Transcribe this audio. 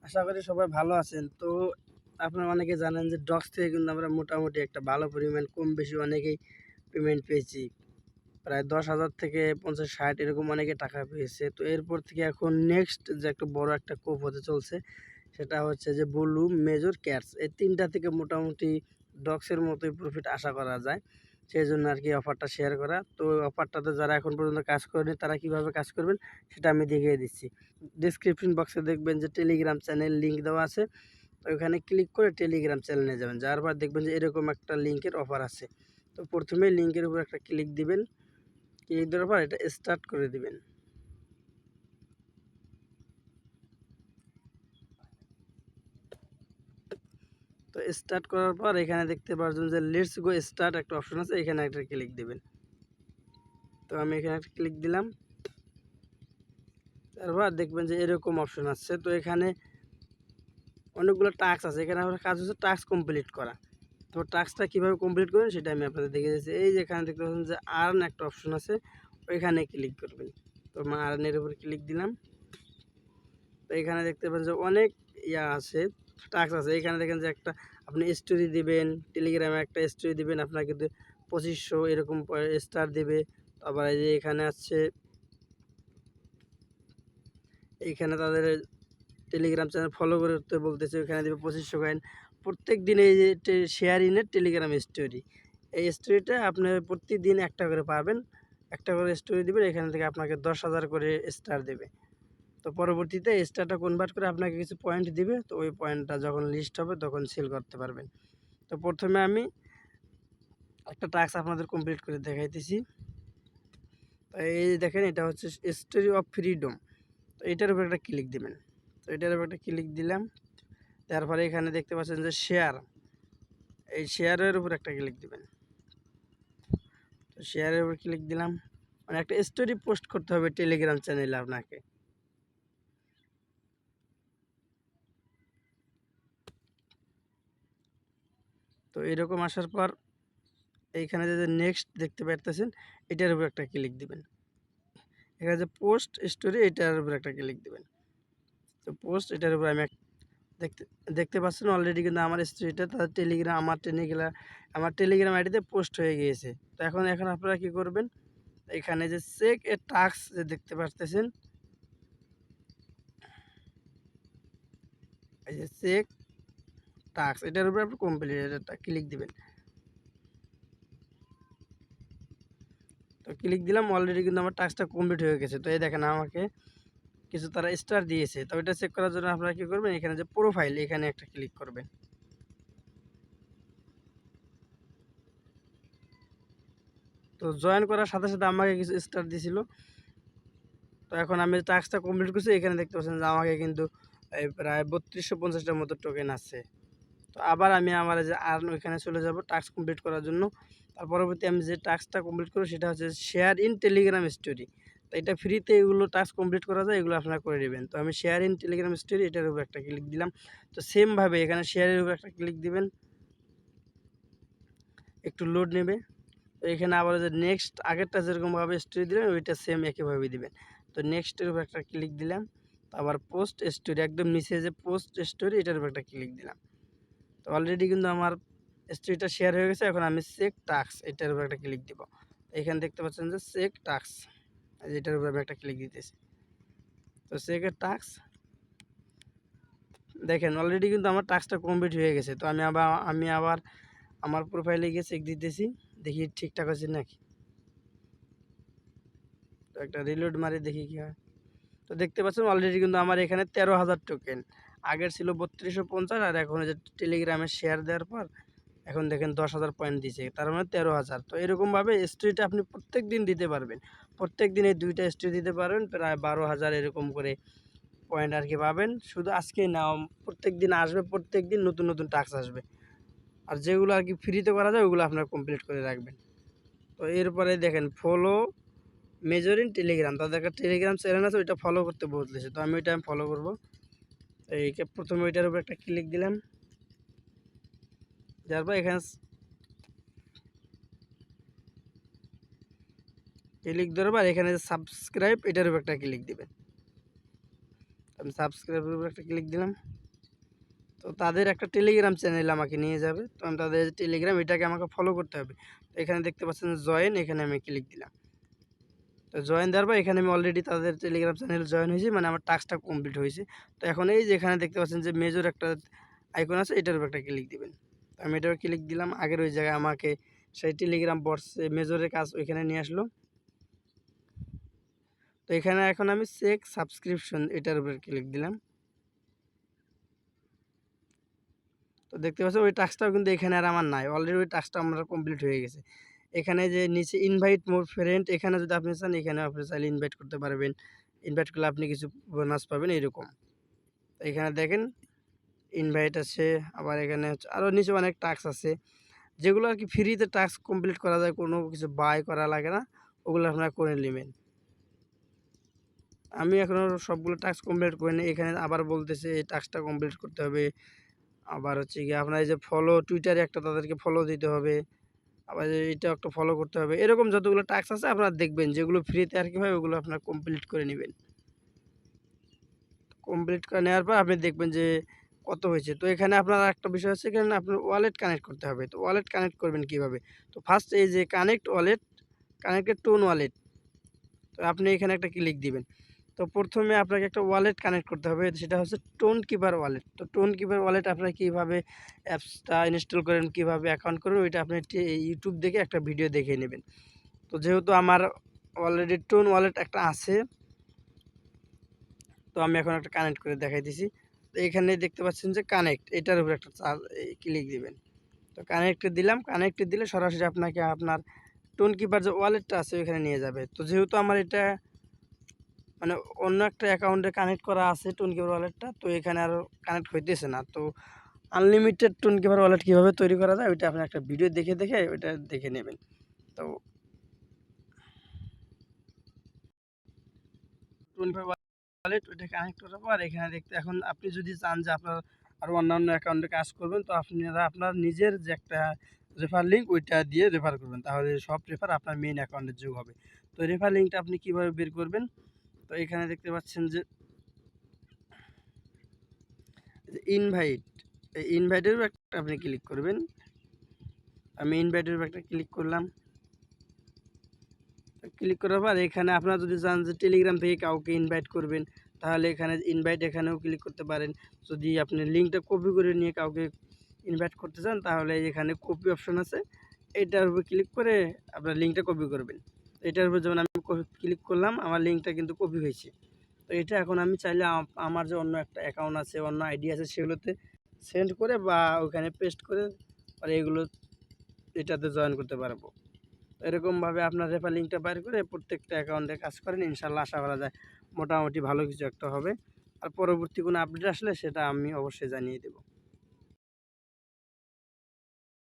আশা করি সবাই ভালো আছেন। তো আপনারা অনেকে জানেন যে ডক্স থেকে কিন্তু আমরা মোটামুটি একটা ভালো পরিমাণ কম বেশি অনেকেই পেমেন্ট পেয়েছি। প্রায় ১০,০০০ থেকে ৫০-৬০ এরকম অনেকে টাকা পেয়েছে। তো এরপর থেকে এখন নেক্সট যে একটা বড় একটা কোপ হতে চলছে সেটা হচ্ছে যে ব্লু, মেজর, ক্যাটস এই ৩টা থেকে মোটামুটি ডক্সের মতোই প্রফিট আশা করা যায়। সেজন্য আরকি অফারটা শেয়ার করা। তো অফারটাতে যারা এখন পর্যন্ত কাজ করেনি তারা কিভাবে কাজ করবেন সেটা আমি দেখিয়ে দিচ্ছি। ডেসক্রিপশন বক্সে দেখবেন যে টেলিগ্রাম চ্যানেল লিঙ্ক দেওয়া আছে। তো ওখানে ক্লিক করে টেলিগ্রাম চ্যানেলে যাবেন। যাওয়ার পর দেখবেন যে এরকম একটা লিঙ্কের অফার আছে। তো প্রথমেই লিঙ্কের উপর একটা ক্লিক দিবেন। ক্লিক দেওয়ার পর এটা স্টার্ট করে দিবেন। তো স্টার্ট করার পর এখানে দেখতে পাচ্ছেন যে লেটস গো স্টার্ট একটা অপশন আছে, এখানে একটা ক্লিক দিবেন। তো আমি এখানে একটা ক্লিক দিলাম। তারপর দেখবেন যে এরকম অপশন আসছে। তো এখানে অনেকগুলো টাস্ক আছে। এখানে আমার কাজ হচ্ছে টাস্ক কমপ্লিট করা। তো টাস্কটা কীভাবে কমপ্লিট করবেন সেটা আমি আপনাদের দেখিয়ে দিচ্ছি। এই যে এখানে দেখতে পাচ্ছেন যে আর্ন একটা অপশন আছে, ওইখানে ক্লিক করবেন। তো আমি আর্নের উপর ক্লিক দিলাম। তো এখানে দেখতে পাচ্ছেন যে অনেক আছে, টাস্ক আছে। এখানে দেখেন যে একটা আপনি স্টোরি দিবেন, টেলিগ্রামে একটা স্টোরি দিবেন, আপনার কিন্তু ২৫০০ এরকম স্টার দিবে। আবার এই যে এখানে আছে, এইখানে তাদের টেলিগ্রাম চ্যানেল ফলো করতে বলতেছে, ওখানে দেবে ২৫০০ কয়েন। প্রত্যেক দিন এই যে শেয়ার ইনের টেলিগ্রাম স্টোরি, এই স্টোরিটা আপনি প্রতিদিন একটা করে পাবেন। একটা করে স্টোরি দিবেন, এখান থেকে আপনাকে ১০,০০০ করে স্টার দেবে। তো পরবর্তীতে এই স্টারটা কনভার্ট করে আপনাকে কিছু পয়েন্ট দিবে। তো ওই পয়েন্টটা যখন লিস্ট হবে তখন সেল করতে পারবেন। তো প্রথমে আমি একটা টাস্ক আপনাদের কমপ্লিট করে দেখাইতেছি। তো এই দেখেন, এটা হচ্ছে স্টোরি অফ ফ্রিডম। তো এটার উপর একটা ক্লিক দিবেন। তো এটার উপর একটা ক্লিক দিলাম। তারপরে এখানে দেখতে পাচ্ছেন যে শেয়ার, এই শেয়ারের উপর একটা ক্লিক দিবেন। তো শেয়ারের উপর ক্লিক দিলাম। মানে একটা স্টোরি পোস্ট করতে হবে টেলিগ্রাম চ্যানেলে আপনাকে। তো এরকম আসার পর এইখানে যে নেক্সট দেখতে পারতেছেন, এটার উপর একটা ক্লিক দিবেন। এখানে যে পোস্ট স্টোরি, এটার উপর একটা ক্লিক দিবেন। তো পোস্ট, এটার উপর আমি দেখতে দেখতে পাচ্ছেন অলরেডি কিন্তু আমার স্টোরিটা তাদের আমার টেলিগ্রাম আইডিতে পোস্ট হয়ে গিয়েছে। তো এখন আপনারা কি করবেন, এখানে যে চেক এ টাস্ক যে দেখতে পারতেছেন, এই যে চেক টাস্ক, এটার উপর আপনি কমপ্লিট এটা ক্লিক দিবেন। তো ক্লিক দিলাম, অলরেডি কিন্তু আমার টাস্কটা কমপ্লিট হয়ে গেছে। তো এই দেখেন আমাকে কিছু তারা স্টার দিয়েছে। তো এটা চেক করার জন্য আপনারা কি করবেন, এখানে যে প্রোফাইল, এখানে একটা ক্লিক করবেন। তো জয়েন করার সাথে সাথে আমাকে কিছু স্টার দিয়েছিল। তো এখন আমি টাস্কটা কমপ্লিট করছি, এখানে দেখতে পাচ্ছেন যে আমাকে কিন্তু এই প্রায় ৩২৫০টার মতো টোকেন আছে। তো আবার আমি আমার যে আর্ন, ওইখানে চলে যাব টাস্ক কমপ্লিট করার জন্য। তার পরবর্তী আমি যে টাস্কটা কমপ্লিট করব সেটা হচ্ছে শেয়ার ইন টেলিগ্রাম স্টোরি। তো এটা ফ্রিতে এগুলো টাস্ক কমপ্লিট করা যায়, এগুলো আপনারা করে নেবেন। তো আমি শেয়ার ইন টেলিগ্রাম স্টোরি, এটার উপর একটা ক্লিক দিলাম। তো সেমভাবে এখানে শেয়ারের উপর একটা ক্লিক দিবেন, একটু লোড নেবে। তো এখানে আবার যে নেক্সট, আগেরটা যেরকমভাবে স্টোরি দিলেন ওইটা সেম একইভাবে দিবেন। তো নেক্সটের উপর একটা ক্লিক দিলাম। তো আবার পোস্ট স্টোরি, একদম নিচে যে পোস্ট স্টোরি, এটার উপর একটা ক্লিক দিলাম। তো অলরেডি কিন্তু আমার স্টোরিটা শেয়ার হয়ে গেছে। এখন আমি চেক টাস্ক, এটার উপর একটা ক্লিক দিব। এখানে দেখতে পাচ্ছেন যে চেক টাস্ক, এটার উপর আমি একটা ক্লিক দিতেছি। তো চেকের টাস্ক দেখেন অলরেডি কিন্তু আমার টাস্কটা কমপ্লিট হয়ে গেছে। তো আমি আবার আমার প্রোফাইলে গিয়ে চেক দিতেছি, দেখি ঠিকঠাক আছে নাকি। তো একটা রিলোড মারি দেখি কি হয়। তো দেখতে পাচ্ছেন অলরেডি কিন্তু আমার এখানে ১৩,০০০ টোকেন, আগের ছিল ৩২৫০, আর এখন যে টেলিগ্রামে শেয়ার দেওয়ার পর এখন দেখেন ১০,০০০ পয়েন্ট দিছে, তার মানে ১৩,০০০। তো এরকমভাবে স্টোরিটা আপনি প্রত্যেক দিন দিতে পারবেন। প্রত্যেক দিন এই ২টা স্টোরি দিতে পারবেন, প্রায় ১২,০০০ এরকম করে পয়েন্ট আর কি পাবেন। শুধু আজকেই না, প্রত্যেক দিন আসবে, প্রত্যেক দিন নতুন নতুন টাস্ক আসবে। আর যেগুলো আর কি ফ্রিতে করা যায় ওগুলো আপনারা কমপ্লিট করে রাখবেন। তো এরপরে দেখেন ফলো মেজর ইন টেলিগ্রাম, তাদের একটা টেলিগ্রাম চ্যানেল আছে, ওইটা ফলো করতে বলতেছে। তো আমি ওইটা ফলো করবো। এইকে প্রথমে ওইটার উপর একটা ক্লিক দিলাম। যার পর এখানে ক্লিক দেওয়ার পর এখানে যে সাবস্ক্রাইব, এটার উপর একটা ক্লিক দিবেন। আমি সাবস্ক্রাইবের উপর একটা ক্লিক দিলাম। তো তাদের একটা টেলিগ্রাম চ্যানেল আমাকে নিয়ে যাবে। তো আমি তাদের টেলিগ্রাম এটাকে আমাকে ফলো করতে হবে। তো এখানে দেখতে পাচ্ছেন জয়েন, এখানে আমি ক্লিক দিলাম। তো জয়েন দেওয়ার পর এখানে আমি অলরেডি তাদের টেলিগ্রাম চ্যানেলে জয়েন হয়েছি, মানে আমার টাস্কটা কমপ্লিট হয়েছে। তো এখন এই যে এখানে দেখতে পাচ্ছেন যে মেজর একটা আইকন আছে, এটার উপর একটা ক্লিক দিবেন। তো আমি এটার ক্লিক দিলাম। আগের ওই জায়গায় আমাকে সেই টেলিগ্রাম বটসে মেজরের কাজ ওইখানে নিয়ে আসলো। তো এখানে এখন আমি চেক সাবস্ক্রিপশন এটার উপর ক্লিক দিলাম। তো দেখতে পাচ্ছেন ওই টাস্কটাও কিন্তু এখানে আর আমার নাই, অলরেডি ওই টাস্কটা আমার কমপ্লিট হয়ে গেছে। এখানে যে নিচে ইনভাইট মোর ফ্রেন্ড, এখানে যদি আপনি চান এখানে আপনি চাইলে ইনভাইট করতে পারবেন। ইনভাইট করলে আপনি কিছু বোনাস পাবেন এরকম। তো এখানে দেখেন ইনভাইট আছে, আবার এখানে হচ্ছে আরও নিচে অনেক টাস্ক আছে, যেগুলো আর কি ফ্রিতে টাস্ক কমপ্লিট করা যায়, কোনো কিছু বাই করা লাগে না, ওগুলো আপনারা করে নেবেন। আমি এখনও সবগুলো টাস্ক কমপ্লিট করিনি। এখানে আবার বলতেছে এই টাস্কটা কমপ্লিট করতে হবে। আবার হচ্ছে গিয়ে আপনার এই যে ফলো, টুইটারে একটা তাদেরকে ফলো দিতে হবে। আবার এইটাও একটা ফলো করতে হবে। এরকম যতগুলো টাস্ক আছে আপনারা দেখবেন, যেগুলো ফ্রিতে আর কি হয় ওগুলো আপনারা কমপ্লিট করে নেবেন। কমপ্লিট করে নেওয়ার পর আপনি দেখবেন যে কত হয়েছে। তো এখানে আপনার একটা বিষয় আছে, এখানে আপনার ওয়ালেট কানেক্ট করতে হবে। তো ওয়ালেট কানেক্ট করবেন কীভাবে? তো ফার্স্ট এই যে connect wallet, connected tone wallet, তো আপনি এখানে একটা ক্লিক দিবেন। তো প্রথমে আপনাকে একটা ওয়ালেট কানেক্ট করতে হবে, সেটা হচ্ছে টোন কিপার ওয়ালেট। তো টোন কিপার ওয়ালেট আপনারা কীভাবে অ্যাপসটা ইনস্টল করেন, কীভাবে অ্যাকাউন্ট করবেন, ওইটা আপনি ইউটিউব দেখে একটা ভিডিও দেখে নেবেন। তো যেহেতু আমার অলরেডি টোন ওয়ালেট একটা আছে, তো আমি এখন একটা কানেক্ট করে দেখাইতেছি। তো এখানে দেখতে পাচ্ছেন যে কানেক্ট, এটার উপর একটা ক্লিক দিবেন। তো কানেক্টে দিলাম, কানেক্টে দিলে সরাসরি আপনাকে আপনার টোন কিপার যে ওয়ালেটটা আছে ওইখানে নিয়ে যাবে। তো যেহেতু আমার এটা মানে অন্য একটা অ্যাকাউন্টে কানেক্ট করা আছে টোন কিপার ওয়ালেটটা, তো এখানে আর কানেক্ট হইতেছে না। তো আনলিমিটেড টোন কিপার ওয়ালেট কীভাবে তৈরি করা যায় ওইটা আপনি একটা ভিডিও দেখে দেখে ওইটা দেখে নেবেন। তো টোন কিপার ওয়ালেট ওইটা কানেক্ট করার পর এখানে দেখতে, এখন আপনি যদি চান যে আপনার আরও অন্যান্য অ্যাকাউন্টে কাজ করবেন, তো আপনারা আপনার নিজের যে একটা রেফার লিঙ্ক ওইটা দিয়ে রেফার করবেন, তাহলে সব রেফার আপনার মেইন অ্যাকাউন্টে যোগ হবে। তো রেফার লিঙ্কটা আপনি কীভাবে বের করবেন? তো এখানে দেখতে পাচ্ছেন যে ইনভাইট, এই ইনভাইটের উপর একটা আপনি ক্লিক করবেন। আমি ইনভাইটের উপর একটা ক্লিক করলাম। ক্লিক করার পর এখানে আপনারা যদি চান যে টেলিগ্রাম থেকে কাউকে ইনভাইট করবেন, তাহলে এখানে ইনভাইট এখানেও ক্লিক করতে পারেন। যদি আপনি লিঙ্কটা কপি করে নিয়ে কাউকে ইনভাইট করতে চান, তাহলে এখানে কপি অপশন আছে, এটার উপর ক্লিক করে আপনার লিঙ্কটা কপি করবেন। এটার উপর যেমন আমি ক্লিক করলাম, আমার লিঙ্কটা কিন্তু কপি হয়েছে। তো এটা এখন আমি চাইলে আমার যে অন্য একটা অ্যাকাউন্ট আছে, অন্য আইডি আছে, সেগুলোতে সেন্ড করে বা ওখানে পেস্ট করে আর এগুলো এটাতে জয়েন করতে পারবো। এরকমভাবে আপনার রেফার লিঙ্কটা বাইর করে প্রত্যেকটা অ্যাকাউন্টে কাজ করেন, ইনশাল্লাহ আশা করা যায় মোটামুটি ভালো কিছু একটা হবে। আর পরবর্তী কোনো আপডেট আসলে সেটা আমি অবশ্যই জানিয়ে দেবো।